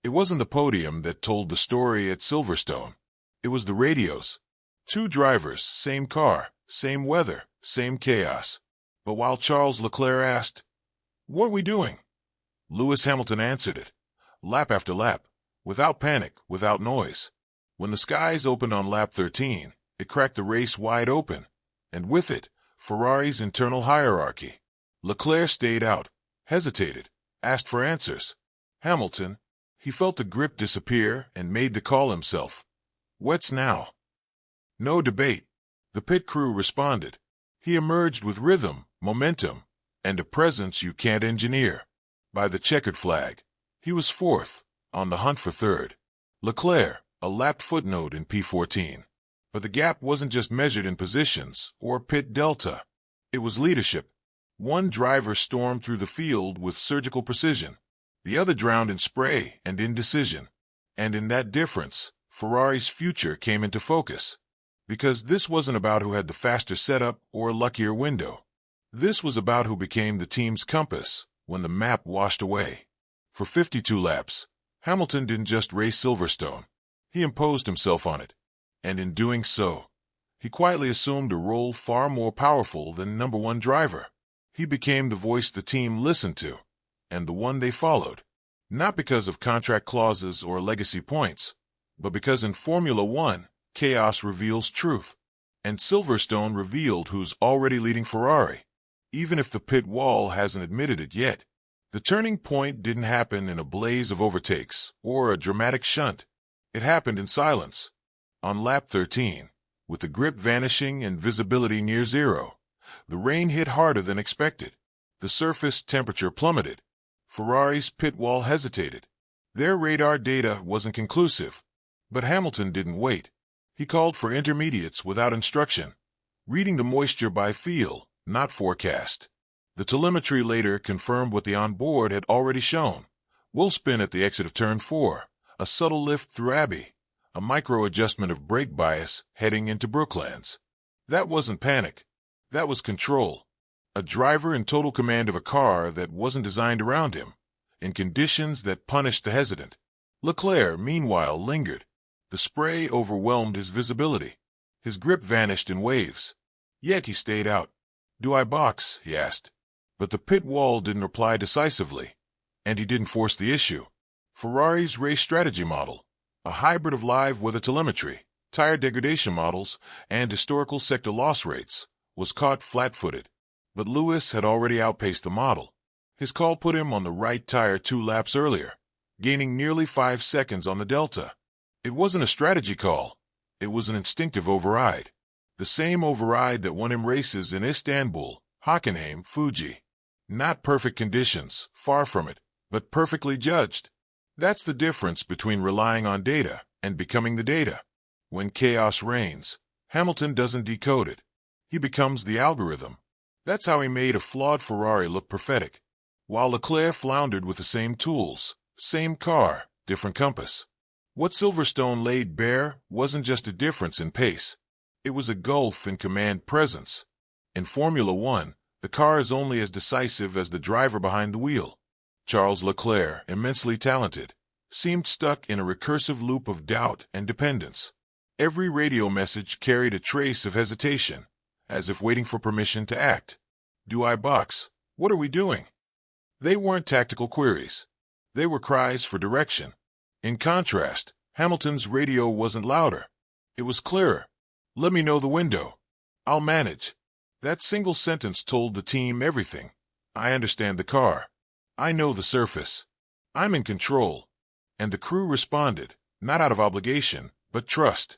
It wasn't the podium that told the story at Silverstone. It was the radios. Two drivers, same car, same weather, same chaos. But while Charles Leclerc asked, "What are we doing?" Lewis Hamilton answered it, lap after lap, without panic, without noise. When the skies opened on lap 13, it cracked the race wide open, and with it, Ferrari's internal hierarchy. Leclerc stayed out, hesitated, asked for answers. Hamilton, he felt the grip disappear and made the call himself. "What's now?" No debate. The pit crew responded. He emerged with rhythm, momentum, and a presence you can't engineer. By the checkered flag, he was fourth, on the hunt for third. Leclerc, a lapped footnote in P14. But the gap wasn't just measured in positions or pit delta. It was leadership. One driver stormed through the field with surgical precision. The other drowned in spray and indecision. And in that difference, Ferrari's future came into focus. Because this wasn't about who had the faster setup or luckier window. This was about who became the team's compass when the map washed away. For 52 laps, Hamilton didn't just race Silverstone. He imposed himself on it. And in doing so, he quietly assumed a role far more powerful than number one driver. He became the voice the team listened to, and the one they followed. Not because of contract clauses or legacy points, but because in Formula One, chaos reveals truth. And Silverstone revealed who's already leading Ferrari, even if the pit wall hasn't admitted it yet. The turning point didn't happen in a blaze of overtakes or a dramatic shunt. It happened in silence. On lap 13, with the grip vanishing and visibility near zero, the rain hit harder than expected. The surface temperature plummeted. Ferrari's pit wall hesitated. Their radar data wasn't conclusive. But Hamilton didn't wait. He called for intermediates without instruction, reading the moisture by feel, not forecast. The telemetry later confirmed what the onboard had already shown. Wheel spin at the exit of turn 4, a subtle lift through Abbey, a micro-adjustment of brake bias heading into Brooklands. That wasn't panic. That was control. A driver in total command of a car that wasn't designed around him, in conditions that punished the hesitant. Leclerc, meanwhile, lingered. The spray overwhelmed his visibility. His grip vanished in waves. Yet he stayed out. "Do I box?" he asked. But the pit wall didn't reply decisively, and he didn't force the issue. Ferrari's race strategy model, a hybrid of live weather telemetry, tire degradation models, and historical sector loss rates, was caught flat-footed. But Lewis had already outpaced the model. His call put him on the right tire 2 laps earlier, gaining nearly 5 seconds on the delta. It wasn't a strategy call. It was an instinctive override. The same override that won him races in Istanbul, Hockenheim, Fuji. Not perfect conditions, far from it, but perfectly judged. That's the difference between relying on data and becoming the data. When chaos reigns, Hamilton doesn't decode it. He becomes the algorithm. That's how he made a flawed Ferrari look prophetic. While Leclerc floundered with the same tools, same car, different compass. What Silverstone laid bare wasn't just a difference in pace. It was a gulf in command presence. In Formula One, the car is only as decisive as the driver behind the wheel. Charles Leclerc, immensely talented, seemed stuck in a recursive loop of doubt and dependence. Every radio message carried a trace of hesitation, as if waiting for permission to act. "Do I box? What are we doing?" They weren't tactical queries. They were cries for direction. In contrast, Hamilton's radio wasn't louder. It was clearer. "Let me know the window. I'll manage." That single sentence told the team everything. I understand the car. I know the surface. I'm in control. And the crew responded, not out of obligation, but trust.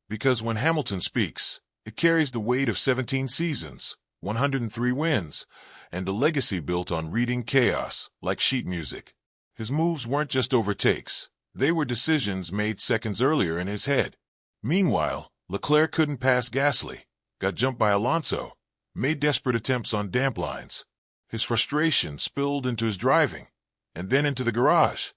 Because when Hamilton speaks, it carries the weight of 17 seasons, 103 wins, and a legacy built on reading chaos like sheet music. His moves weren't just overtakes. They were decisions made seconds earlier in his head. Meanwhile, Leclerc couldn't pass Gasly, got jumped by Alonso, made desperate attempts on damp lines. His frustration spilled into his driving, and then into the garage.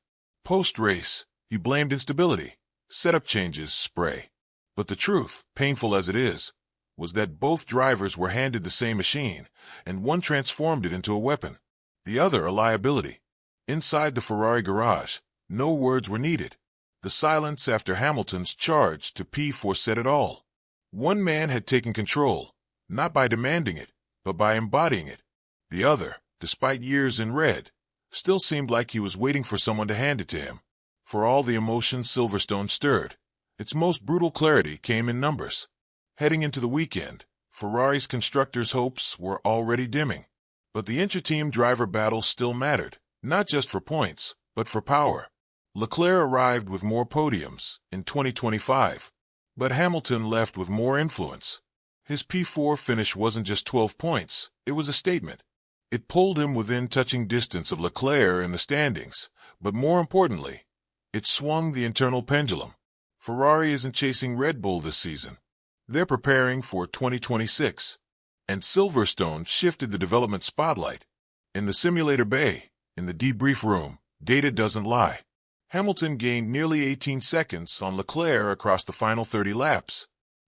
Post-race, he blamed instability, setup changes, spray. But the truth, painful as it is, was that both drivers were handed the same machine, and one transformed it into a weapon, the other a liability. Inside the Ferrari garage, No words were needed. The silence after Hamilton's charge to P4 said it all. One man had taken control, not by demanding it, but by embodying it. The other, despite years in red, still seemed like he was waiting for someone to hand it to him. For all the emotion Silverstone stirred, its most brutal clarity came in numbers. Heading into the weekend, Ferrari's constructors' hopes were already dimming. But the inter-team driver battle still mattered, not just for points, but for power. Leclerc arrived with more podiums in 2025, but Hamilton left with more influence. His P4 finish wasn't just 12 points, it was a statement. It pulled him within touching distance of Leclerc in the standings, but more importantly, it swung the internal pendulum. Ferrari isn't chasing Red Bull this season. They're preparing for 2026. And Silverstone shifted the development spotlight. In the simulator bay, in the debrief room, data doesn't lie. Hamilton gained nearly 18 seconds on Leclerc across the final 30 laps.